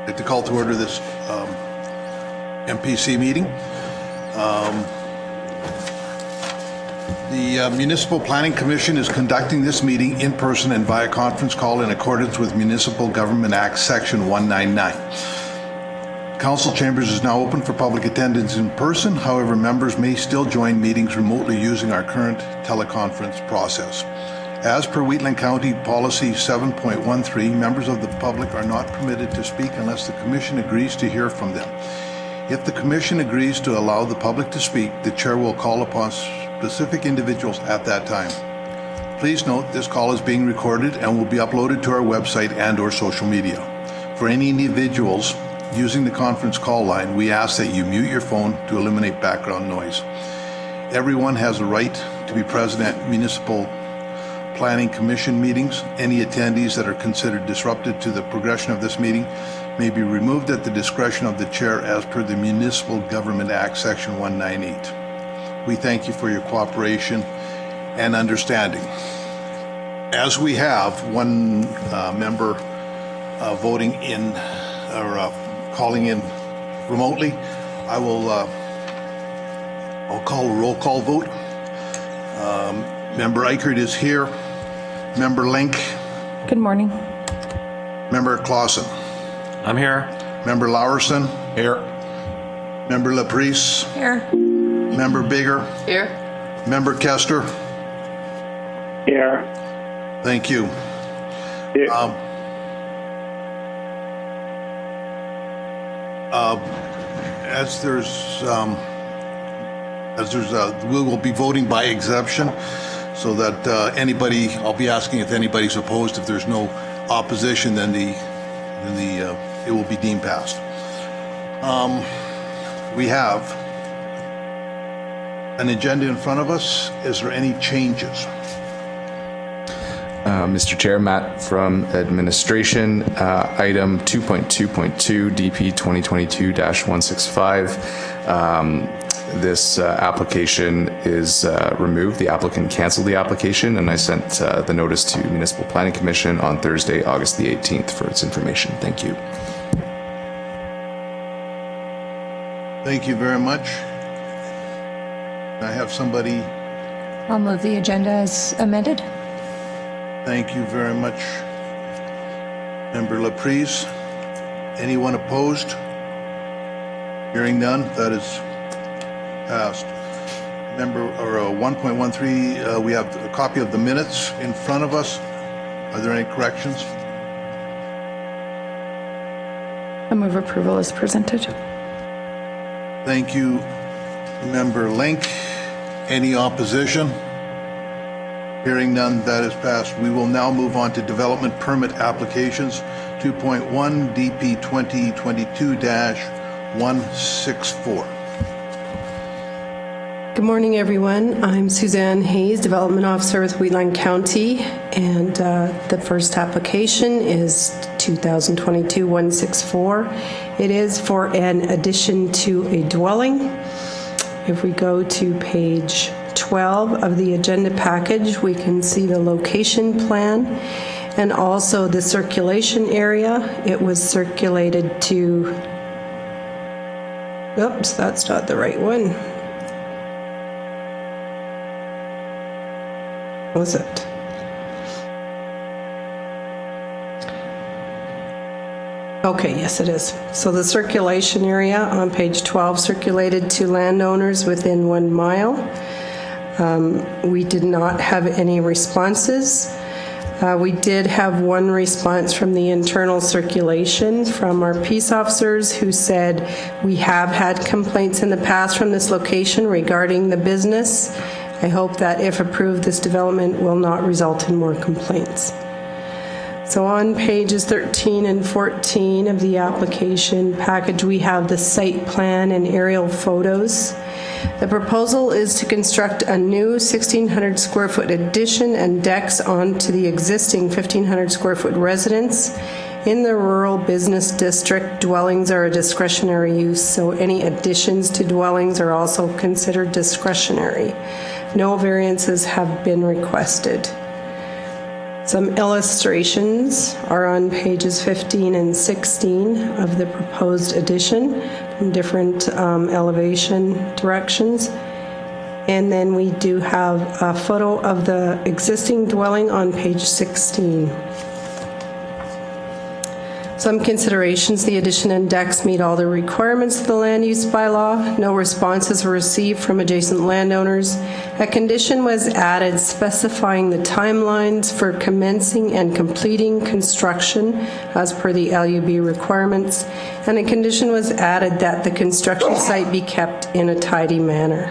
I'd like to call to order this MPC meeting. The Municipal Planning Commission is conducting this meeting in person and via conference call in accordance with Municipal Government Act Section 199. Council chambers is now open for public attendance in person. However, members may still join meetings remotely using our current teleconference process. As per Wheatland County Policy 7.13, members of the public are not permitted to speak unless the Commission agrees to hear from them. If the Commission agrees to allow the public to speak, the Chair will call upon specific individuals at that time. Please note this call is being recorded and will be uploaded to our website and/or social media. For any individuals using the conference call line, we ask that you mute your phone to eliminate background noise. Everyone has a right to be present at Municipal Planning Commission meetings. Any attendees that are considered disruptive to the progression of this meeting may be removed at the discretion of the Chair as per the Municipal Government Act Section 198. We thank you for your cooperation and understanding. As we have one member voting in or calling in remotely, I'll call a roll call vote. Member Eichert is here. Member Link. Good morning. Member Clausen. I'm here. Member Lowerson. Here. Member Laprise. Here. Member Bigger. Here. Member Kester. Here. Thank you. Here. We will be voting by exception, so that I'll be asking if anybody's opposed. If there's no opposition, then it will be deemed passed. We have an agenda in front of us. Is there any changes? Mr. Chair, Matt from Administration, item 2.2.2 DP 2022-165. This application is removed. The applicant canceled the application, and I sent the notice to Municipal Planning Commission on Thursday, August the 18th for its information. Thank you. Thank you very much. I have somebody. I'll move the agenda as amended. Thank you very much. Member Laprise. Anyone opposed? Hearing none, that is passed. Member 1.13, we have a copy of the minutes in front of us. Are there any corrections? I move approval as presented. Thank you, Member Link. Any opposition? Hearing none, that is passed. We will now move on to development permit applications. 2.1 DP 2022-164. Good morning, everyone. I'm Suzanne Hayes, Development Officer with Wheatland County, and the first application is 2022-164. It is for an addition to a dwelling. If we go to page 12 of the agenda package, we can see the location plan and also the circulation area. It was circulated to, oops, that's not the right one. Was it? Okay, yes it is. So the circulation area on page 12 circulated to landowners within 1 mile. We did not have any responses. We did have one response from the internal circulation from our peace officers who said, we have had complaints in the past from this location regarding the business. I hope that if approved, this development will not result in more complaints. So on pages 13 and 14 of the application package, we have the site plan and aerial photos. The proposal is to construct a new 1,600 square foot addition and decks onto the existing 1,500 square foot residence. In the rural business district, dwellings are a discretionary use, so any additions to dwellings are also considered discretionary. No variances have been requested. Some illustrations are on pages 15 and 16 of the proposed addition from different elevation directions. And then we do have a photo of the existing dwelling on page 16. Some considerations: the addition and decks meet all the requirements of the land use bylaw. No responses were received from adjacent landowners. A condition was added specifying the timelines for commencing and completing construction as per the LUB requirements. And a condition was added that the construction site be kept in a tidy manner.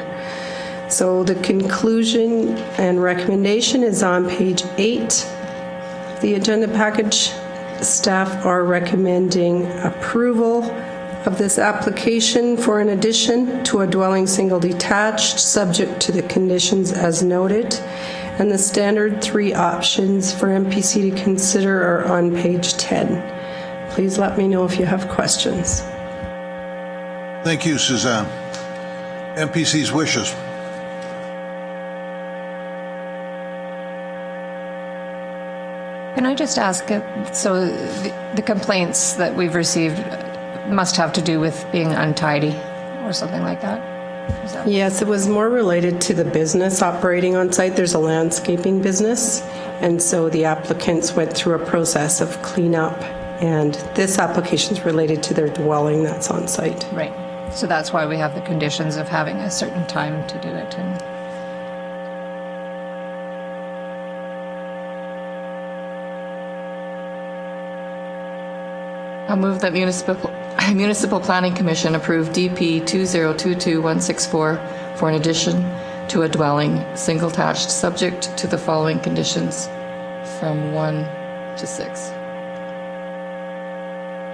So the conclusion and recommendation is on page 8 of the agenda package. Staff are recommending approval of this application for an addition to a dwelling single detached, subject to the conditions as noted. And the standard 3 options for MPC to consider are on page 10. Please let me know if you have questions. Thank you, Suzanne. MPC's wishes. Can I just ask, so the complaints that we've received must have to do with being untidy or something like that? Is that- Yes, it was more related to the business operating on site. There's a landscaping business, and so the applicants went through a process of cleanup, and this application is related to their dwelling that's on site. Right. So that's why we have the conditions of having a certain time to do it. And I'll move that Municipal Planning Commission approve DP 2022164 for an addition to a dwelling, single attached, subject to the following conditions from 1 to 6.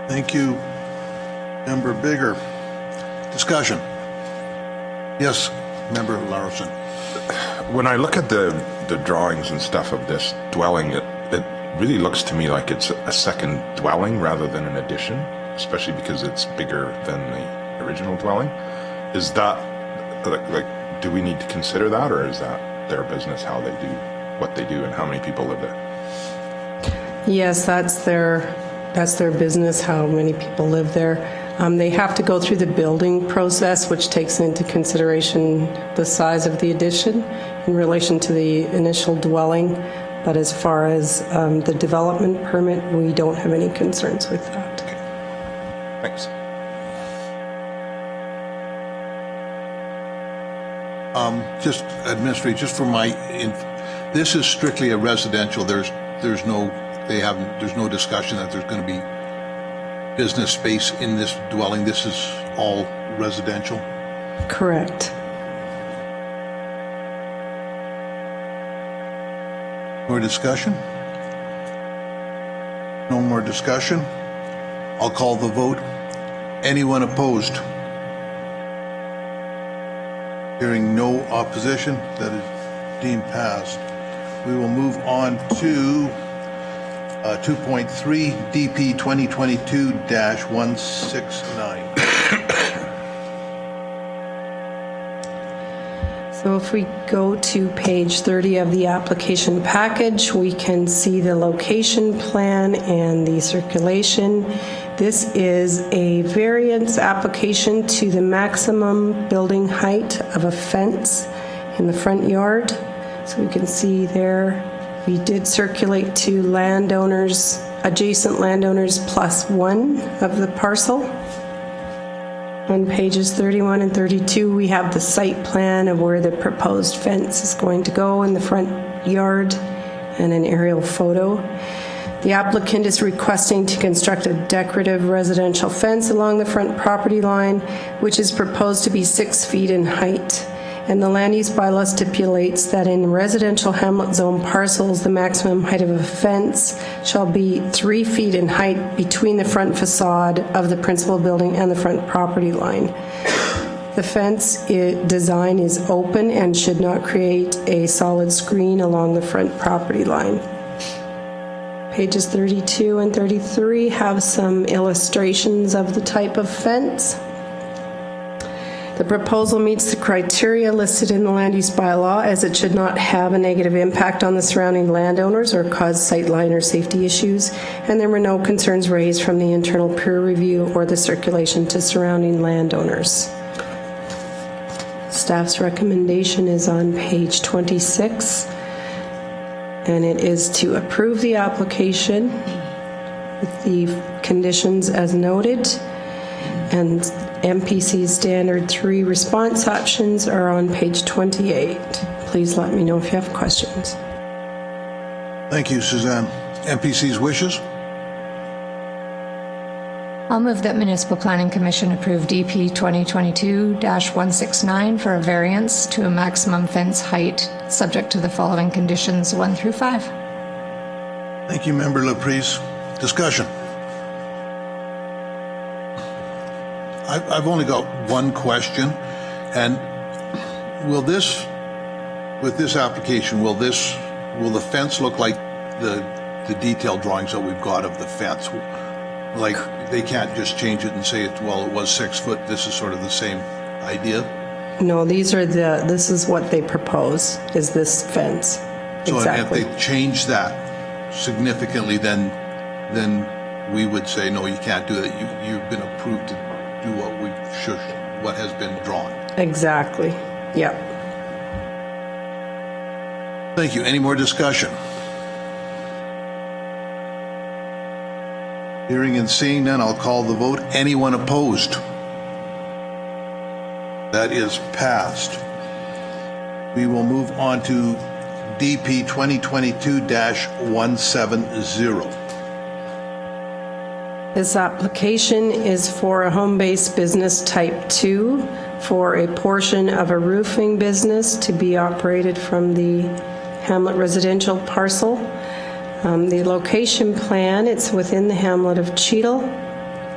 Thank you, Member Bigger. Discussion. Yes, Member Larson. When I look at the drawings and stuff of this dwelling, it really looks to me like it's a second dwelling rather than an addition, especially because it's bigger than the original dwelling. Is that, like, do we need to consider that, or is that their business, how they do what they do and how many people live there? Yes, that's their business, how many people live there. They have to go through the building process, which takes into consideration the size of the addition in relation to the initial dwelling. But as far as the development permit, we don't have any concerns with that. Thanks. Just administrative, just for my, this is strictly a residential. There's no discussion that there's going to be business space in this dwelling. This is all residential. Correct. More discussion? No more discussion? I'll call the vote. Anyone opposed? Hearing no opposition, that is deemed passed. We will move on to 2.3 DP 2022-169. So if we go to page 30 of the application package, we can see the location plan and the circulation. This is a variance application to the maximum building height of a fence in the front yard. So we can see there, we did circulate to landowners, adjacent landowners +1 of the parcel. On pages 31 and 32, we have the site plan of where the proposed fence is going to go in the front yard and an aerial photo. The applicant is requesting to construct a decorative residential fence along the front property line, which is proposed to be 6 feet in height. And the land use bylaw stipulates that in residential hamlet zone parcels, the maximum height of a fence shall be 3 feet in height between the front facade of the principal building and the front property line. The fence design is open and should not create a solid screen along the front property line. Pages 32 and 33 have some illustrations of the type of fence. The proposal meets the criteria listed in the land use bylaw, as it should not have a negative impact on the surrounding landowners or cause sightline or safety issues, and there were no concerns raised from the internal peer review or the circulation to surrounding landowners. Staff's recommendation is on page 26, and it is to approve the application with the conditions as noted, and MPC Standard 3 response options are on page 28. Please let me know if you have questions. Thank you, Suzanne. MPC's wishes? I'll move that Municipal Planning Commission approve DP 2022-169 for a variance to a maximum fence height, subject to the following conditions 1 through 5. Thank you, Member Laprise. Discussion. I've only got one question, and with this application, will the fence look like the detailed drawings that we've got of the fence? Like, they can't just change it and say, it was 6 foot, this is sort of the same idea? No, this is what they propose, is this fence. So Exactly. if they change that significantly, then we would say, no, you can't do that. You've been approved to do what has been drawn. Exactly, yeah. Thank you. Any more discussion? Hearing and seeing none, I'll call the vote. Anyone opposed? That is passed. We will move on to DP 2022-170. This application is for a home-based business type 2 for a portion of a roofing business to be operated from the Hamlet residential parcel. The location plan, it's within the hamlet of Cheadle,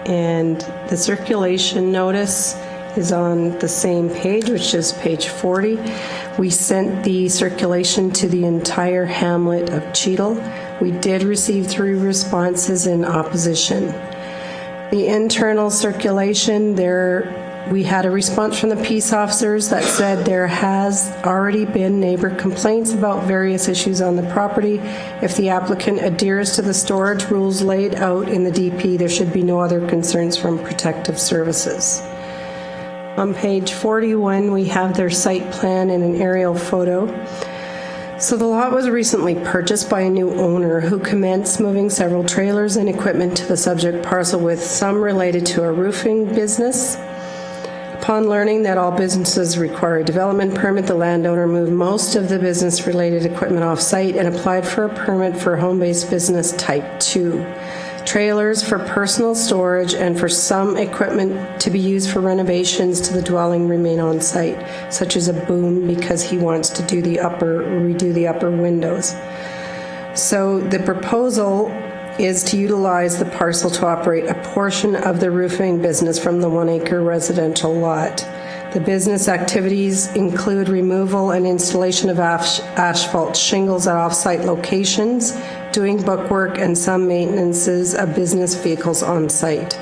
and the circulation notice is on the same page, which is page 40. We sent the circulation to the entire hamlet of Cheadle. We did receive 3 responses in opposition. The internal circulation, we had a response from the peace officers that said there has already been neighbor complaints about various issues on the property. If the applicant adheres to the storage rules laid out in the DP, there should be no other concerns from protective services. On page 41, we have their site plan and an aerial photo. So the lot was recently purchased by a new owner who commenced moving several trailers and equipment to the subject parcel, with some related to a roofing business. Upon learning that all businesses require a development permit, the landowner moved most of the business-related equipment off-site and applied for a permit for home-based business type 2. Trailers for personal storage and for some equipment to be used for renovations to the dwelling remain on site, such as a boom, because he wants to redo the upper windows. So the proposal is to utilize the parcel to operate a portion of the roofing business from the 1-acre residential lot. The business activities include removal and installation of asphalt shingles at off-site locations, doing bookwork, and some maintenances of business vehicles on site.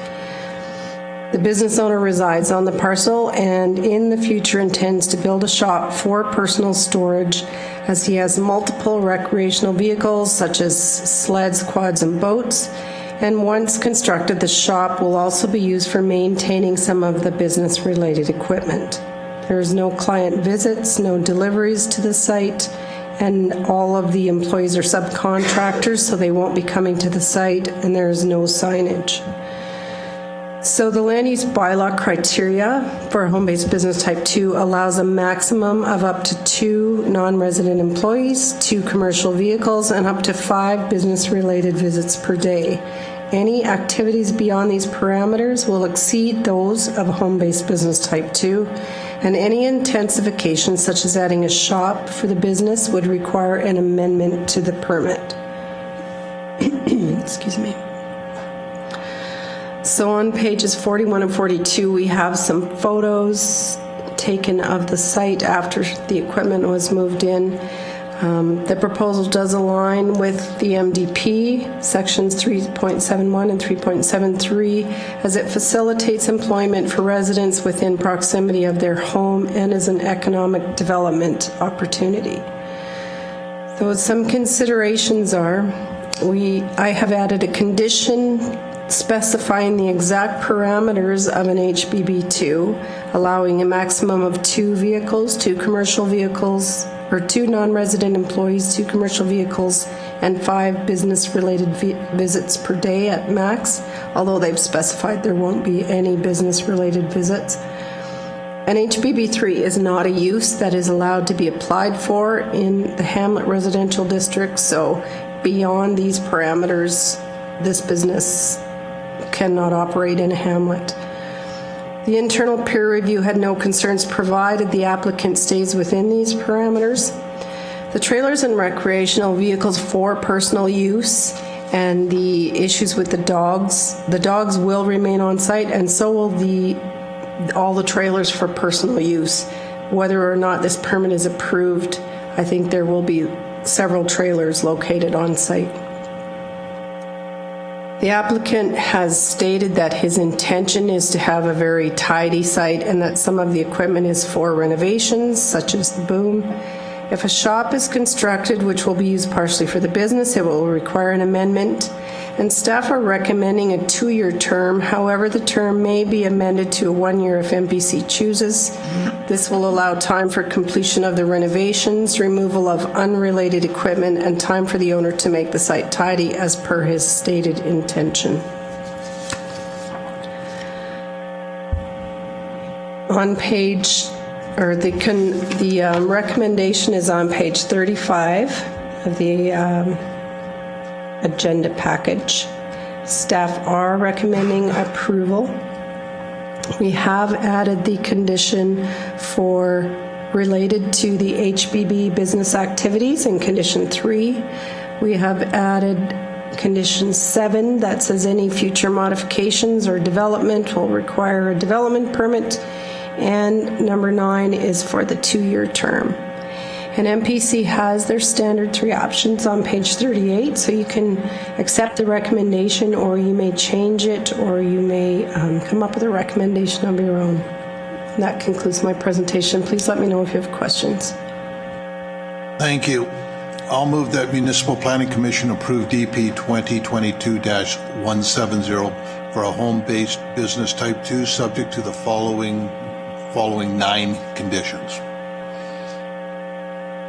The business owner resides on the parcel and in the future intends to build a shop for personal storage, as he has multiple recreational vehicles such as sleds, quads, and boats. And once constructed, the shop will also be used for maintaining some of the business-related equipment. There is no client visits, no deliveries to the site, and all of the employees are subcontractors, so they won't be coming to the site, and there is no signage. So the land use bylaw criteria for a home-based business type 2 allows a maximum of up to 2 non-resident employees, 2 commercial vehicles, and up to 5 business-related visits per day. Any activities beyond these parameters will exceed those of a home-based business type 2, and any intensification, such as adding a shop for the business, would require an amendment to the permit. Excuse me. So on pages 41 and 42, we have some photos taken of the site after the equipment was moved in. The proposal does align with the MDP, sections 3.71 and 3.73, as it facilitates employment for residents within proximity of their home and is an economic development opportunity. Though some considerations are, I have added a condition specifying the exact parameters of an HBB2, allowing a maximum of 2 vehicles, 2 commercial vehicles, or 2 non-resident employees, 2 commercial vehicles, and 5 business-related visits per day at max, although they've specified there won't be any business-related visits. An HBB3 is not a use that is allowed to be applied for in the Hamlet Residential District, so beyond these parameters, this business cannot operate in a hamlet. The internal peer review had no concerns provided the applicant stays within these parameters. The trailers and recreational vehicles for personal use and the issues with the dogs will remain on site, and so will all the trailers for personal use. Whether or not this permit is approved, I think there will be several trailers located on site. The applicant has stated that his intention is to have a very tidy site and that some of the equipment is for renovations, such as the boom. If a shop is constructed, which will be used partially for the business, it will require an amendment, and staff are recommending a 2-year term. However, the term may be amended to a 1 year if MPC chooses. This will allow time for completion of the renovations, removal of unrelated equipment, and time for the owner to make the site tidy as per his stated intention. On page, or the recommendation is on page 35 of the agenda package. Staff are recommending approval. We have added the condition for related to the HBB business activities in condition 3. We have added condition 7 that says any future modifications or development will require a development permit, and number 9 is for the 2-year term. And MPC has their standard 3 options on page 38, so you can accept the recommendation, or you may change it, or you may come up with a recommendation of your own. And that concludes my presentation. Please let me know if you have questions. Thank you. I'll move that Municipal Planning Commission approve DP 2022-170 for a home-based business type 2, subject to the following 9 conditions.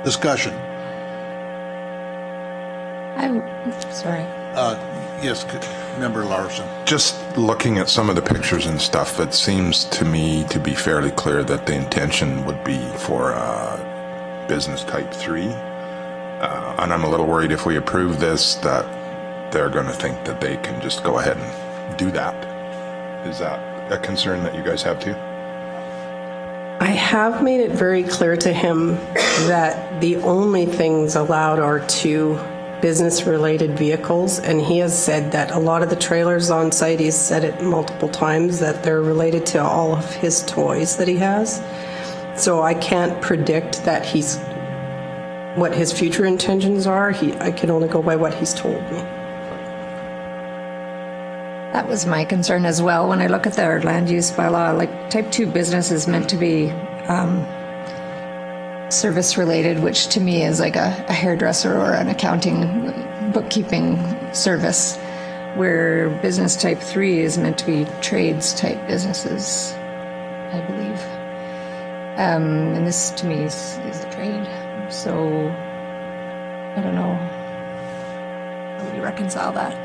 Discussion. Sorry. Yes, Member Larson. Just looking at some of the pictures and stuff, it seems to me to be fairly clear that the intention would be for business type 3. And I'm a little worried if we approve this that they're going to think that they can just go ahead and do that. Is that a concern that you guys have too? I have made it very clear to him that the only things allowed are 2 business-related vehicles, and he has said that a lot of the trailers on site, he's said it multiple times, that they're related to all of his toys that he has. So I can't predict that what his future intentions are. I can only go by what he's told me. That was my concern as well. When I look at their land use bylaw, like type 2 business is meant to be service related, which to me is like a hairdresser or an accounting, bookkeeping service, where business type 3 is meant to be trades type businesses, I believe. And this to me is a trade. So I don't know how do you reconcile that.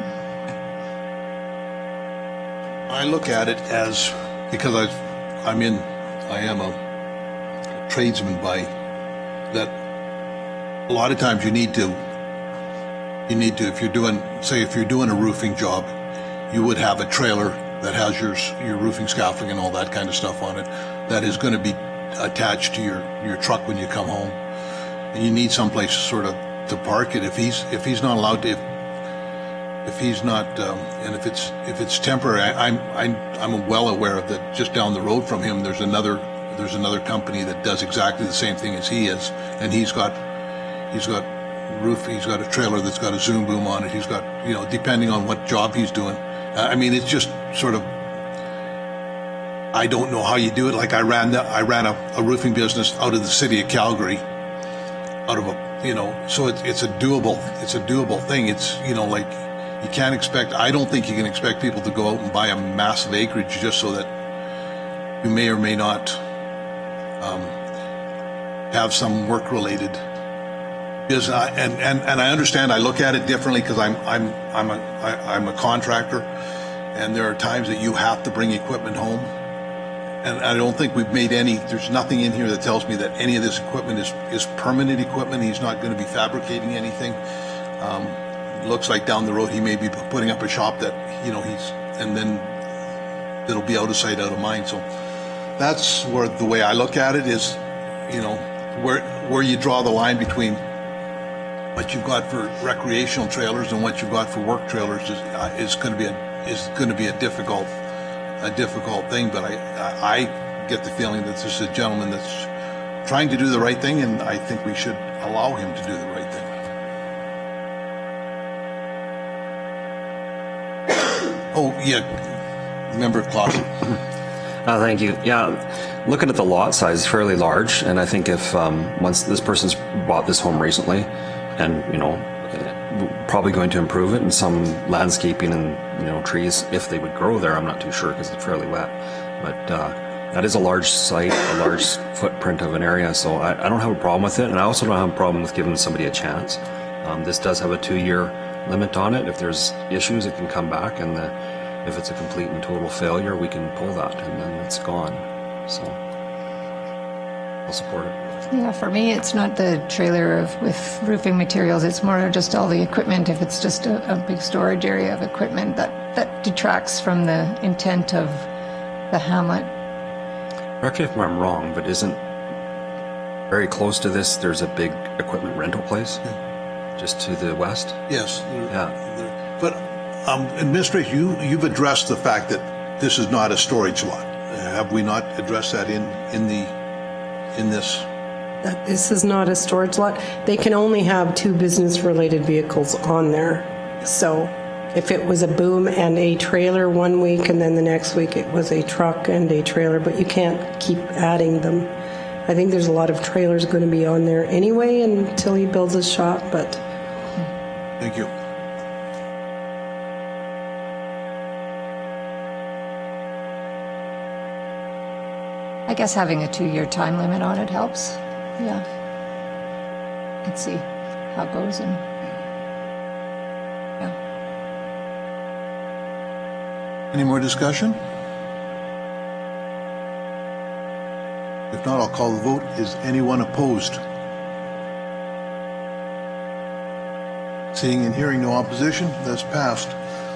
I look at it as, because I am a tradesman by that. A lot of times you need to, if you're doing a roofing job, you would have a trailer that has your roofing scaffolding and all that kind of stuff on it that is going to be attached to your truck when you come home, and you need someplace sort of to park it. If he's not allowed to, if he's not, and if it's temporary, I'm well aware of that. Just down the road from him, there's another company that does exactly the same thing as he is, and he's got he's got roof, he's got a trailer that's got a Zoom boom on it, he's got, depending on what job he's doing. I mean, it's just sort of, I don't know how you do it. Like I ran a roofing business out of the city of Calgary, out of so it's a doable thing. It's, like, you can't expect, I don't think you can expect people to go out and buy a massive acreage just so that you may or may not have some work-related business. And I understand, I look at it differently because I'm a contractor, and there are times that you have to bring equipment home. And I don't think we've made there's nothing in here that tells me that any of this equipment is permanent equipment. He's not going to be fabricating anything. Looks like down the road he may be putting up a shop that, and then it'll be out of sight, out of mind. So that's where the way I look at it is, where you draw the line between what you've got for recreational trailers and what you've got for work trailers is going to be a difficult thing. But I get the feeling that this is a gentleman that's trying to do the right thing, and I think we should allow him to do the right thing. Oh, yeah, Member Clausen. Thank you. Yeah, looking at the lot size, fairly large, and I think if once this person's bought this home recently, and probably going to improve it, and some landscaping and trees, if they would grow there, I'm not too sure because it's fairly wet, but that is a large site, a large footprint of an area, so I don't have a problem with it, and I also don't have a problem with giving somebody a chance. This does have a 2-year limit on it. If there's issues, it can come back, and if it's a complete and total failure, we can pull that, and then it's gone. So I'll support it. Yeah, for me, it's not the trailer with roofing materials. It's more just all the equipment. If it's just a big storage area of equipment, that detracts from the intent of the hamlet. Correct me if I'm wrong, but isn't very close to this, there's a big equipment rental place just to the west? Yes. Yeah. But Administrator, you've addressed the fact that this is not a storage lot. Have we not addressed that in this? That this is not a storage lot. They can only have 2 business-related vehicles on there. So if it was a boom and a trailer one week, and then the next week it was a truck and a trailer, but you can't keep adding them. I think there's a lot of trailers going to be on there anyway until he builds his shop, but... Thank you. I guess having a 2-year time limit on it helps. Yeah. Let's see how it goes. And yeah. Any more discussion? If not, I'll call the vote. Is anyone opposed? Seeing and hearing no opposition, that's passed.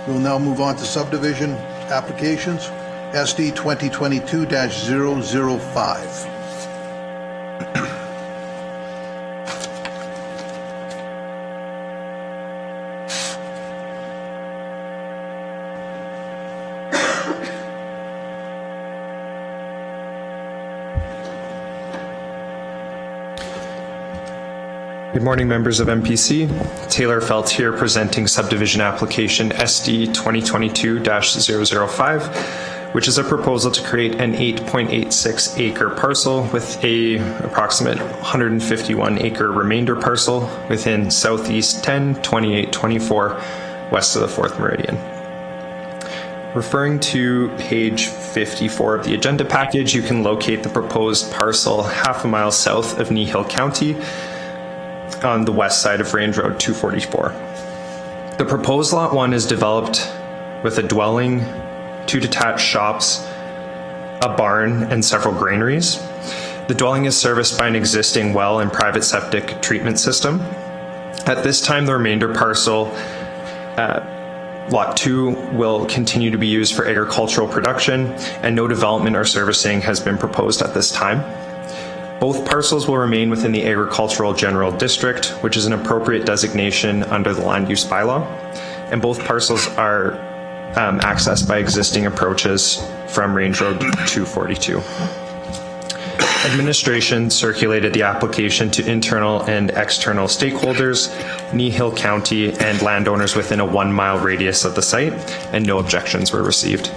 We'll now move on to subdivision applications, SD 2022-005. Good morning, members of MPC. Taylor Felt here presenting subdivision application SD 2022-005, which is a proposal to create an 8.86 acre parcel with a approximate 151 acre remainder parcel within Southeast 10, 28, 24, west of the 4th Meridian. Referring to page 54 of the agenda package, you can locate the proposed parcel half a mile south of Kneehill County, on the west side of Range Road 244. The proposed Lot 1 is developed with a dwelling, 2 detached shops, a barn, and several granaries. The dwelling is serviced by an existing well and private septic treatment system. At this time, the remainder parcel, Lot 2, will continue to be used for agricultural production, and no development or servicing has been proposed at this time. Both parcels will remain within the Agricultural General District, which is an appropriate designation under the Land Use Bylaw, and both parcels are accessed by existing approaches from Range Road 242. Administration circulated the application to internal and external stakeholders, Kneehill County, and landowners within a 1 mile radius of the site, and no objections were received.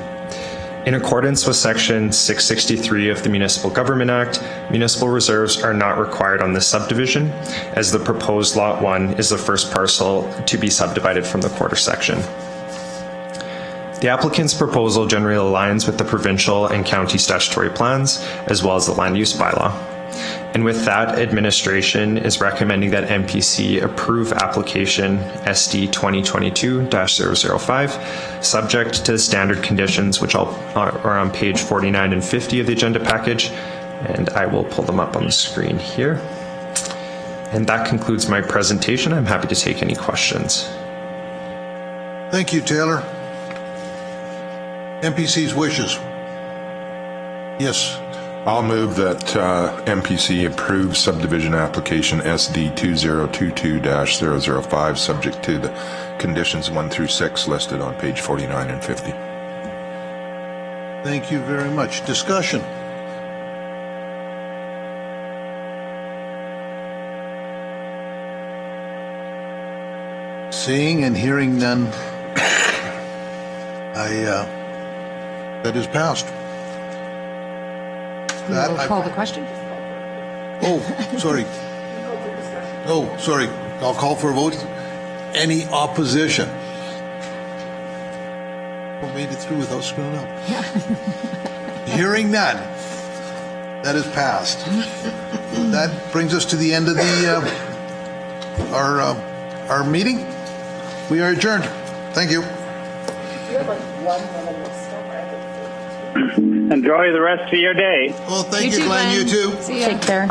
In accordance with Section 663 of the Municipal Government Act, municipal reserves are not required on this subdivision, as the proposed Lot 1 is the first parcel to be subdivided from the quarter section. The applicant's proposal generally aligns with the provincial and county statutory plans, as well as the land use bylaw. And with that, administration is recommending that MPC approve application SD 2022-005, subject to the standard conditions, which are on page 49 and 50 of the agenda package, and I will pull them up on the screen here. And that concludes my presentation. I'm happy to take any questions. Thank you, Taylor. MPC's wishes. Yes. I'll move that MPC approve subdivision application SD 2022-005, subject to the conditions 1 through 6 listed on page 49 and 50. Thank you very much. Discussion. Seeing and hearing none, that is passed. Call the question. Oh, sorry. Oh, sorry. I'll call for a vote. Any opposition? We made it through without screwing up. Hearing none. That is passed. That brings us to the end of the our meeting. We are adjourned. Thank you. Enjoy the rest of your day. Well, thank you, Glenn. You too. See ya. Take care.